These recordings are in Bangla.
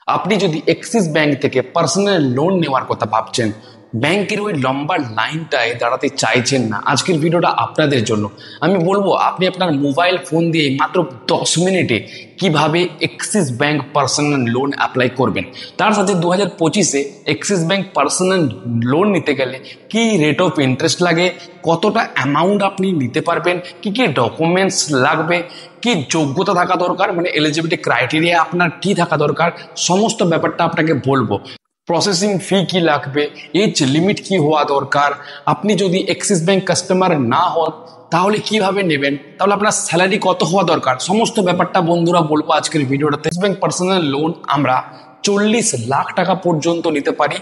আপনি যদি এক্সিস ব্যাংক থেকে পার্সোনাল লোন নেওয়ার কথা ভাবছেন, ব্যাংকের ওই লম্বা লাইনটায় দাঁড়াতে চাইছেন না, আজকের ভিডিওটা আপনাদের জন্য। আমি বলবো আপনি আপনার মোবাইল ফোন দিয়ে মাত্র 10 মিনিটে কিভাবে axis bank personal loan apply করবেন। তার সাথে 2025-এ এক্সিস ব্যাংক পার্সোনাল লোন নিতে গেলে কি রেট অফ ইন্টারেস্ট লাগে, কতটা অ্যামাউন্ট আপনি নিতে পারবেন, কি কি ডকুমেন্টস লাগবে, কি যোগ্যতা থাকা দরকার, মানে এলিজিবিলিটি ক্রাইটেরিয়া আপনার কি থাকা দরকার, সমস্ত ব্যাপারটা আপনাকে বলবো। প্রসেসিং ফি কি লাগবে, এজ লিমিট কি হওয়া দরকার, আপনি যদি এক্সিস ব্যাংক কাস্টমার না হন তাহলে কিভাবে নেবেন, তাহলে আপনার স্যালারি কত হওয়া দরকার, সমস্ত ব্যাপারটা বন্ধুরা বলবো আজকের ভিডিওটাতে। এক্সিস ব্যাংক পার্সোনাল লোন আমরা 40 লাখ টাকা পর্যন্ত নিতে পারি,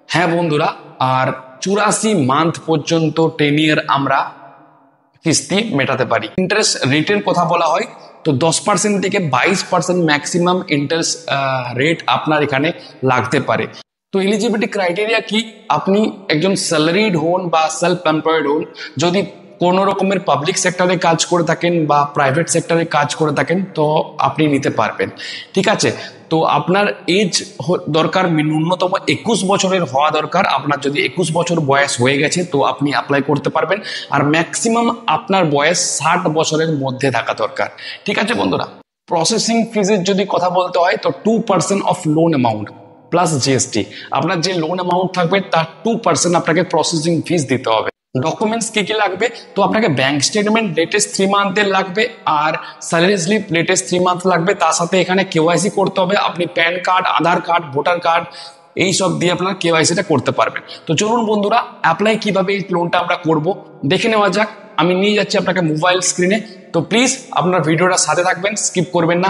হ্যাঁ বন্ধুরা, আর 84 মান্থ পর্যন্ত 10 ইয়ার আমরা কিস্তি মেটাতে পারি। ইন্টারেস্ট রেটের কথা বলা হয় তো 10% থেকে 22% ম্যাক্সিমাম ইন্টারেস্ট রেট আপনার এখানে লাগতে পারে। তো এলিজিবিলিটি ক্রাইটেরিয়া কি, আপনি একজন স্যালারিড হন বা সেলফ এমপ্লয়েড হন, যদি কোনো রকমের পাবলিক সেক্টরে কাজ করে থাকেন বা প্রাইভেট সেক্টরে কাজ করে থাকেন তো আপনি নিতে পারবেন, ঠিক আছে। তো আপনার এজ দরকার ন্যূনতম 21 বছরের হওয়া দরকার। আপনার যদি 21 বছর বয়স হয়ে গেছে তো আপনি অ্যাপ্লাই করতে পারবেন, আর ম্যাক্সিমাম আপনার বয়স 60 বছরের মধ্যে থাকা দরকার, ঠিক আছে বন্ধুরা। প্রসেসিং ফিজের যদি কথা বলতে হয় তো 2% of loan amount plus GST, আপনার যে লোন অ্যামাউন্ট থাকবে তার 2% আপনাকে প্রসেসিং ফিজ দিতে হবে। ডকুমেন্টস কি কি লাগবে, তো আপনাকে ব্যাংক স্টেটমেন্ট লেটেস্ট 3 মান্থের লাগবে, আর স্যালারি স্লিপ লেটেস্ট 3 মান্থ লাগবে। তার সাথে এখানে কেওয়াইসি করতে হবে, আপনি প্যান কার্ড, আধার কার্ড, ভোটার কার্ড এই সব দিয়ে আপনার কেওয়াইসিটা করতে পারবেন। তো চলুন বন্ধুরা, অ্যাপ্লাই কিভাবে এই লোনটা আমরা করব দেখে নেওয়া যাক। আমি নিয়ে যাচ্ছি আপনাকে মোবাইল স্ক্রিনে, তো প্লিজ আপনার ভিডিওটা সাথে থাকবেন, স্কিপ করবেন না।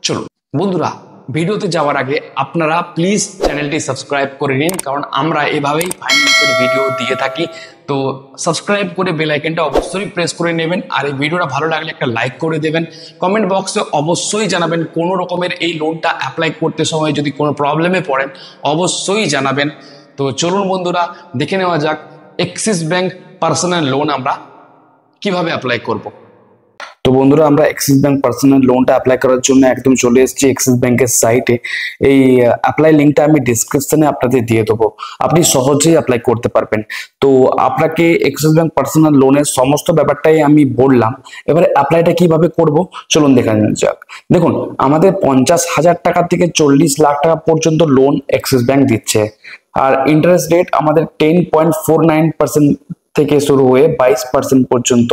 চলুন বন্ধুরা, ভিডিওতে যাওয়ার আগে আপনারা প্লিজ চ্যানেলটি সাবস্ক্রাইব করে নিন, কারণ আমরা এভাবেই ফাইন্যান্সের ভিডিও দিয়ে থাকি। তো সাবস্ক্রাইব করে বেল আইকনটা অবশ্যই প্রেস করে নেবেন, আর এই ভিডিওটা ভালো লাগলে একটা লাইক করে দেবেন। কমেন্ট বক্সে অবশ্যই জানাবেন কোনো রকমের এই লোনটা অ্যাপ্লাই করতে সময় যদি কোনো প্রবলেমে পড়েন অবশ্যই জানাবেন। তো চলুন বন্ধুরা, দেখে নেওয়া যাক এক্সিস ব্যাংক পার্সোনাল লোন আমরা কিভাবে অ্যাপ্লাই করব। তো বন্ধুরা, আমরা এক্সিস ব্যাংক পার্সোনাল লোনটা অ্যাপ্লাই করার জন্য একদম চলে এসেছি এক্সিস ব্যাংকের সাইটে। এই অ্যাপ্লাই লিঙ্কটা আমি ডিসক্রিপশনে আপনাদের দিয়ে দেবো, আপনি সহজেই অ্যাপ্লাই করতে পারবেন। তো আপনাকে এক্সিস ব্যাংক পার্সোনাল লোনের সমস্ত ব্যাপারটাই আমি বললাম, এবারে অ্যাপ্লাইটা কিভাবে করব চলুন দেখা যাক। দেখুন, আমাদের 50,000 টাকা থেকে 40 লাখ টাকা পর্যন্ত লোন এক্সিস ব্যাংক দিচ্ছে, আর ইন্টারেস্ট রেট আমাদের 10.49% থেকে শুরু হয়ে 22% পর্যন্ত,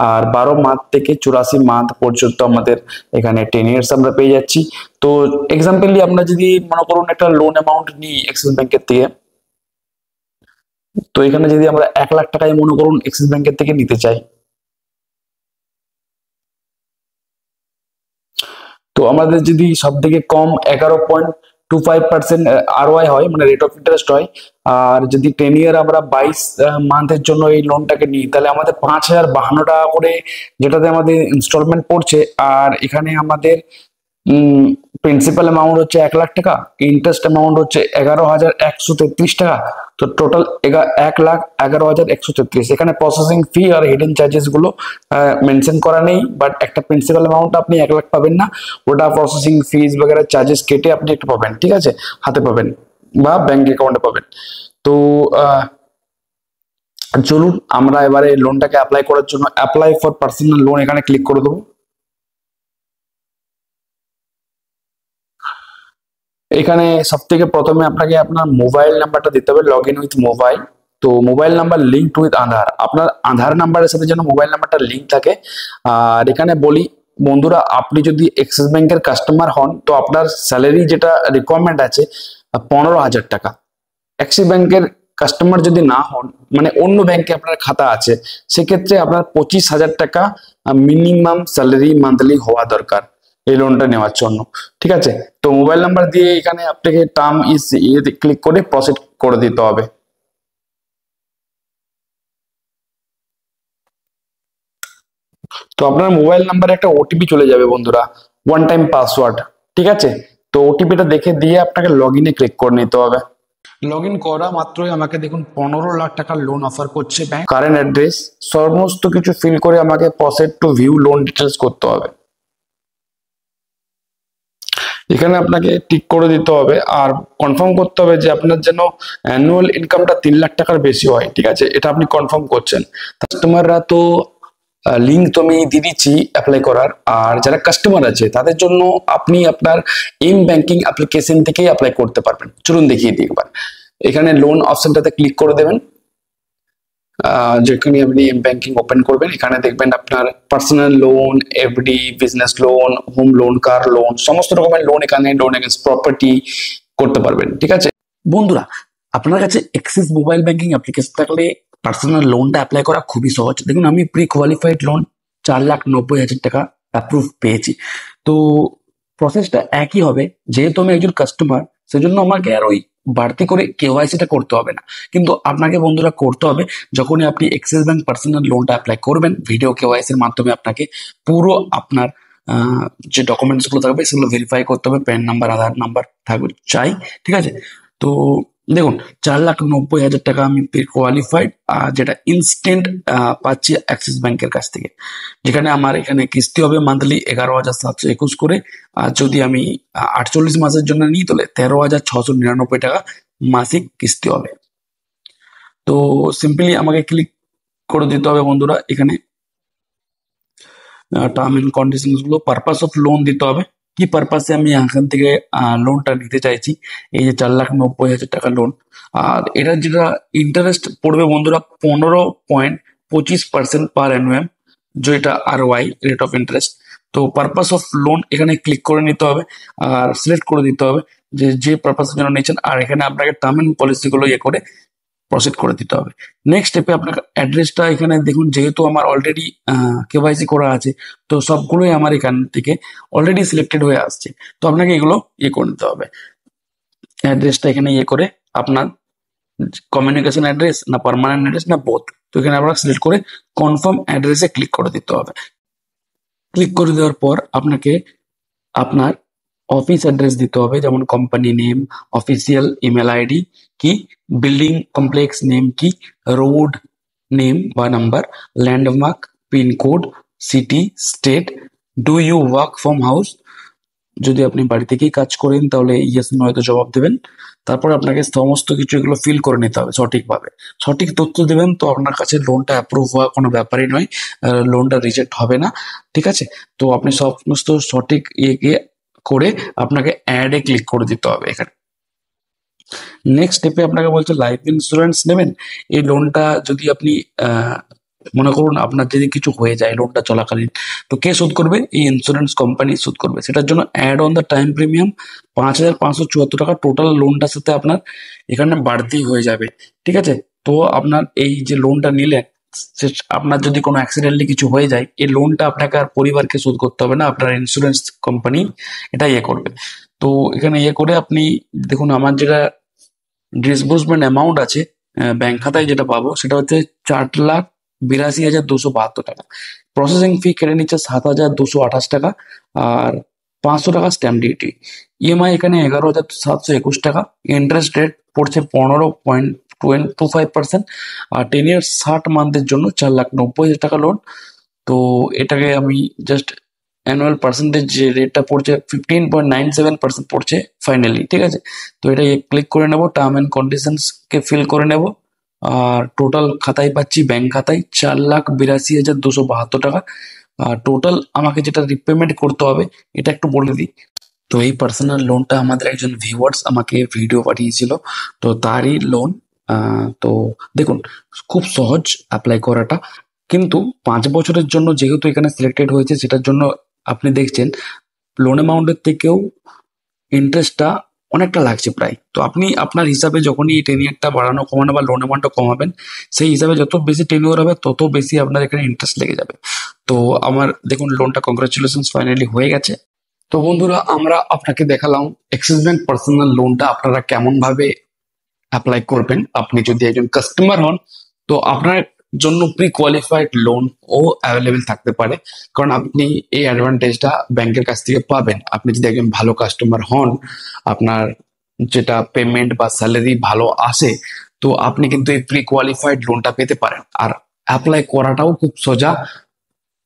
আর 12 মান্থ থেকে 84 মান্থ পর্যন্ত আমাদের এখানে 10 ইয়ার্স আমরা পেয়ে যাচ্ছি। তো এক্সাম্পলি আমরা যদি মনে করুন একটা লোন অ্যামাউন্ট নিই এক্সিস ব্যাংকের থেকে, তো এখানে যদি আমরা 1 লাখ টাকায় মনে করুন এক্সিস ব্যাংকের থেকে নিতে চাই, তো আমাদের যদি সব থেকে কম 11.25% ROI হয়, মানে রেট অফ ইন্টারেস্ট হয়, আর যদি 10 ইয়ার আমরা 22 মান্থের জন্য এই লোনটাকে নিই তাহলে আমাদের 5,052 টাকা করে যেটাতে আমাদের ইনস্টলমেন্ট পড়ছে। আর এখানে আমাদের প্রিন্সিপাল অ্যামাউন্ট হচ্ছে 1 লাখ টাকা, ইন্টারেস্ট অ্যামাউন্ট হচ্ছে 11,133 টাকা, তো টোটাল 1,11,133। এখানে প্রসেসিং ফি আর হিডেন চার্জেস গুলো মেনশন করা নেই, বাট একটা প্রিন্সিপাল অ্যামাউন্ট আপনি 1 লাখ পাবেন না, ওটা প্রসেসিং ফিস বগেরা চার্জেস কেটে আপনি একটু পাবেন, ঠিক আছে, হাতে পাবেন বা ব্যাংক অ্যাকাউন্টে পাবেন। তো চলুন আমরা এবারে লোনটাকে অ্যাপ্লাই করার জন্য অ্যাপ্লাই ফর পার্সোনাল লোন এখানে ক্লিক করে দেবো। এখানে সব থেকে প্রথমে আপনাকে আপনার মোবাইল নাম্বারটা দিতে হবে, লগ ইন উইথ মোবাইল। তো মোবাইল নাম্বার লিঙ্কড উইথ আধার, আপনার আধার নাম্বারের সাথে যেন মোবাইল নাম্বারটা লিঙ্ক থাকে। আর এখানে বলি বন্ধুরা, আপনি যদি এক্সিস ব্যাংকের কাস্টমার হন তো আপনার স্যালারি যেটা রিকোয়ারমেন্ট আছে 15,000 টাকা। অ্যাক্সিস ব্যাংকের কাস্টমার যদি না হন, মানে অন্য ব্যাংকে আপনার খাতা আছে, সেক্ষেত্রে আপনার 25,000 টাকা মিনিমাম স্যালারি মান্থলি হওয়া দরকার এই লোনটা নেওয়ার জন্য, ঠিক আছে। তো মোবাইল নাম্বার দিয়ে এখানে আপনাকে টার্ম ইজ ক্লিক করে প্রসিড করে দিতে হবে। তো আপনার মোবাইল নাম্বারে একটা ওটিপি চলে যাবে বন্ধুরা, ওয়ান টাইম পাসওয়ার্ড, ঠিক আছে। তো ওটিপিটা দেখে দিয়ে আপনাকে লগ ইনে ক্লিক করে নিতে হবে। লগ ইন করা মাত্রই আমাকে দেখুন 15 লাখ টাকার লোন অফার করছে ব্যাংক। কারেন্ট অ্যাড্রেস সমস্ত কিছু ফিল করে আমাকে proceed to view loan details করতে হবে। এখানে আপনাকে টিক করে দিতে হবে আর কনফার্ম করতে হবে যে আপনার যেন অ্যানুয়াল ইনকামটা 3 লাখ টাকার বেশি হয়, ঠিক আছে, এটা আপনি কনফার্ম করছেন। কাস্টমাররা তো লিঙ্ক তো আমি দিয়ে দিচ্ছি অ্যাপ্লাই করার, আর যারা কাস্টমার আছে তাদের জন্য আপনি আপনার এম ব্যাংকিং অ্যাপ্লিকেশন থেকেই অ্যাপ্লাই করতে পারবেন। চলুন দেখিয়ে দিই একবার। এখানে লোন অপশনটাতে ক্লিক করে দেবেন। যেখানে আপনি এম ব্যাংকিং ওপেন করবেন, এখানে দেখবেন আপনার personal loan, FD, business loan, home loan, car loan, সমস্ত রকমের লোন এখানে লোন এগেন্স্ট প্রপার্টি করতে পারবেন, ঠিক আছে। বন্ধুরা, আপনার কাছে এক্সিস মোবাইল ব্যাংকিং অ্যাপ্লিকেশন থাকলে পার্সোনাল লোনটা অ্যাপ্লাই করা খুবই সহজ। দেখুন, আমি প্রি কোয়ালিফাইড লোন 4,90,000 টাকা অ্যাপ্রুভ পেয়েছি। তো প্রসেসটা একই হবে, যেহেতু আমি একজন কাস্টমার সেজন্য আমাকে আর ওই বাড়তি করে কেওয়াইসিটা করতে হবে না। কিন্তু আপনাকে বন্ধুরা করতে হবে, যখনই আপনি এক্সিস ব্যাংক পার্সোনাল লোনটা অ্যাপ্লাই করবেন, ভিডিও কেওয়াইসির মাধ্যমে আপনাকে পুরো আপনার যে ডকুমেন্টস গুলো থাকবে সেগুলো ভেরিফাই করতে হবে। প্যান নাম্বার, আধার নাম্বার থাকবে চাই, ঠিক আছে। তো দেখুন, 4,90,000 টাকা আমি কোয়ালিফাইড, যেটা ইনস্ট্যান্ট পাচ্ছি অ্যাক্সিস ব্যাংকের কাছ থেকে। যেখানে আমার এখানে কিস্তি হবে মান্থলি 11,721 করে, আর যদি আমি 48 মাসের জন্য নিই তাহলে 13,699 টাকা মাসিক কিস্তি হবে। তো সিম্পলি আমাকে ক্লিক করে দিতে হবে বন্ধুরা। এখানে টার্ম এন্ড কন্ডিশনস গুলো, পারপাস অফ লোন দিতে হবে, কি পারপাসে আমি এখান থেকে লোনটা নিতে চাইছি। এই যে 4,90,000 টাকা লোন, আর এটা যেটা ইন্টারেস্ট পড়বে বন্ধুরা 15.25% পার অ্যানুয়াম, যেটা ROI, রেট অফ ইন্টারেস্ট। তো পারপাস অফ লোন এখানে ক্লিক করে নিতে হবে আর সিলেক্ট করে দিতে হবে যে যে পারপাসের জন্য নিচ্ছেন, আর এখানে আপনাকে টার্ম এন্ড পলিসি গুলো ইয়ে করে প্রসিড করে দিতে হবে। নেক্সট স্টেপে আপনার অ্যাড্রেসটা এখানে দেখুন, যেহেতু আমার অলরেডি কেওয়াইসি করা আছে, তো সবগুলোই আমার এখান থেকে অলরেডি সিলেক্টেড হয়ে আসছে। তো আপনাকে এগুলো ইয়ে করে নিতে হবে। অ্যাড্রেসটা এখানে ইয়ে করে আপনার কমিউনিকেশন অ্যাড্রেস না পার্মানেন্ট অ্যাড্রেস না বোথ, তো এখানে আপনারা সিলেক্ট করে কনফার্ম অ্যাড্রেসে ক্লিক করে দিতে হবে। ক্লিক করে দেওয়ার পর আপনাকে আপনার অফিস অ্যাড্রেস দিতে হবে, যেমন company name, official email ID কি, বিল্ডিং কমপ্লেক্স নেম কি, রোড নেম বা number, landmark, pincode, city, state, do you work from house, যদি আপনি বাড়ি থেকেই কাজ করেন তাহলে ইয়েস নয়তো জবাব দেবেন। তারপর আপনাকে সমস্ত কিছু এগুলো ফিল করে নিতে হবে সঠিকভাবে। সঠিক তথ্য দেবেন তো আপনার কাছে লোনটা অ্যাপ্রুভ হওয়া কোনো ব্যাপারই নয়, লোনটা রিজেক্ট হবে না, ঠিক আছে। তো আপনি সমস্ত সঠিক ইয়ে করে আপনাকে অ্যাডে ক্লিক করে দিতে হবে এখানে। নেক্সট স্টেপে আপনাকে বলছে লাইফ ইন্স্যুরেন্স নেবেন। এই লোনটা যদি আপনি মনে করুন আপনার যদি কিছু হয়ে যায় লোনটা চলাকালীন, তো কে শোধ করবে? এই ইন্স্যুরেন্স কোম্পানি শোধ করবে। সেটার জন্য add on the time premium 5,574 টাকা টোটাল লোনটার সাথে আপনার এখানে বাড়তি হয়ে যাবে, ঠিক আছে। তো আপনার এই যে লোনটা নিলেন, আপনার যদি কোনো অ্যাক্সিডেন্টলি কিছু হয়ে যায়, এই লোনটা আপনাকে আর পরিবারকে শোধ করতে হবে না, আপনার ইন্স্যুরেন্স কোম্পানি এটা ইয়ে করবে। তো এখানে ইয়ে করে আপনি দেখুন, আমার যেটা ডিসবার্সমেন্ট অ্যামাউন্ট আছে ব্যাংক খাতায় যেটা পাবো সেটা হচ্ছে 4,82,272 টাকা। প্রসেসিং ফি কেটে নিচ্ছে 7,228 টাকা, আর 500 টাকা স্ট্যাম্প ডিউটি। ইএমআই এখানে 11,721 টাকা। ইন্টারেস্ট রেট পড়ছে 15.25%, আর 10 ইয়ার্স 60 মান্থের জন্য 4,90,000 টাকা লোন। তো এটাকে আমি জাস্ট অ্যানুয়াল পার্সেন্টেজ যে রেটটা পড়ছে 15.97% পড়ছে ফাইনালি, ঠিক আছে। তো এটা ক্লিক করে নেব, টার্ম অ্যান্ড কন্ডিশনস কে ফিল করে নেব, আর টোটাল খাতায় পাচ্ছি ব্যাংক খাতায় 4,82,272 টাকা। আর টোটাল আমাকে যেটা রিপেমেন্ট করতে হবে এটা একটু বলে দিই। তো এই পার্সোনাল লোনটা আমাদের একজন ভিউয়ার্স আমাকে ভিডিও পাঠিয়েছিল, তো তারই লোন। তো দেখুন, খুব সহজ অ্যাপ্লাই করাটা, কিন্তু 5 বছরের জন্য যেহেতু এখানে সিলেক্টেড হয়েছে, সেটার জন্য আপনি দেখছেন লোন অ্যামাউন্টের থেকেও ইন্টারেস্টটা অনেকটা লাগছে প্রায়। তো আপনি আপনার হিসাবে যখনই টেনিয়ারটা বাড়ানো কমানো বা লোন অ্যামাউন্টটা কমাবেন, সেই হিসাবে যত বেশি টেনিওর হবে তত বেশি আপনার এখানে ইন্টারেস্ট লেগে যাবে। তো আমার দেখুন লোনটা কংগ্রাচুলেশন ফাইনালি হয়ে গেছে। তো বন্ধুরা, আমরা আপনাকে দেখালাম এক্সিস ব্যাংক পার্সোনাল লোনটা আপনারা কেমন ভাবে অ্যাপ্লাই করবেন। আপনি যদি একজন কাস্টমার হন তো আপনার জন্য প্রি কোয়ালিফাইড লোন ও অ্যাভেলেবেল থাকতে পারে, কারণ আপনি এই অ্যাডভান্টেজটা ব্যাংকের কাছ থেকে পাবেন। আপনি যদি একজন ভালো কাস্টমার হন, আপনার যেটা পেমেন্ট বা স্যালারি ভালো আসে, তো আপনি কিন্তু এই প্রি কোয়ালিফাইড লোনটা পেতে পারেন। আর অ্যাপ্লাই করাটাও খুব সোজা,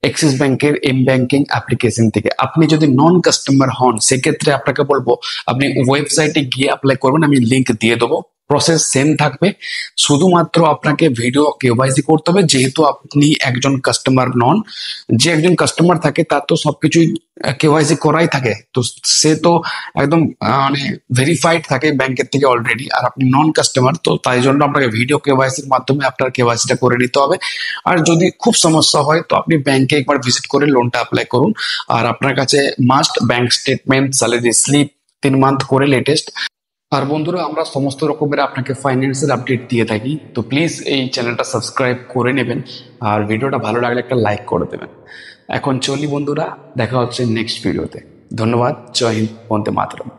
এক্সিস ব্যাংকের এম ব্যাংকিং অ্যাপ্লিকেশন থেকে। আপনি যদি নন কাস্টমার হন সেক্ষেত্রে আপনাকে বলবো আপনি ওয়েবসাইটে গিয়ে অ্যাপ্লাই করবেন, আমি লিংক দিয়ে দেবো। প্রসেস সেম থাকবে, শুধুমাত্র আপনাকে ভিডিও কেওয়াইসি করতে হবে, যেহেতু আপনি একজন কাস্টমার নন। যে একজন কাস্টমার থাকে তার তো সবকিছুই কেওয়াইসি করাই থাকে, তো সে তো একদম মানে ভেরিফাইড থাকে ব্যাংকের থেকে অলরেডি। আর আপনি নন কাস্টমার, তো তাই জন্য আপনাকে ভিডিও কেওয়াইসির মাধ্যমে আপনার কেওয়াইসিটা করে নিতে হবে। আর যদি খুব সমস্যা হয় তো আপনি ব্যাংকে একবার ভিজিট করে লোনটা অ্যাপ্লাই করুন। আর আপনার কাছে must bank statement, salary slip 3 month করে লেটেস্ট। আর বন্ধুরা, আমরা সমস্ত রকমের আপনাকে ফাইন্যান্সিয়াল আপডেট দিয়ে থাকি, তো প্লিজ এই চ্যানেলটা সাবস্ক্রাইব করে নেবেন। আর ভিডিওটা ভালো লাগলে একটা লাইক করে দেবেন। এখন চলি বন্ধুরা, দেখা হচ্ছে নেক্সট ভিডিওতে। ধন্যবাদ। জয় হিন্দ, বন্দে মাতরম।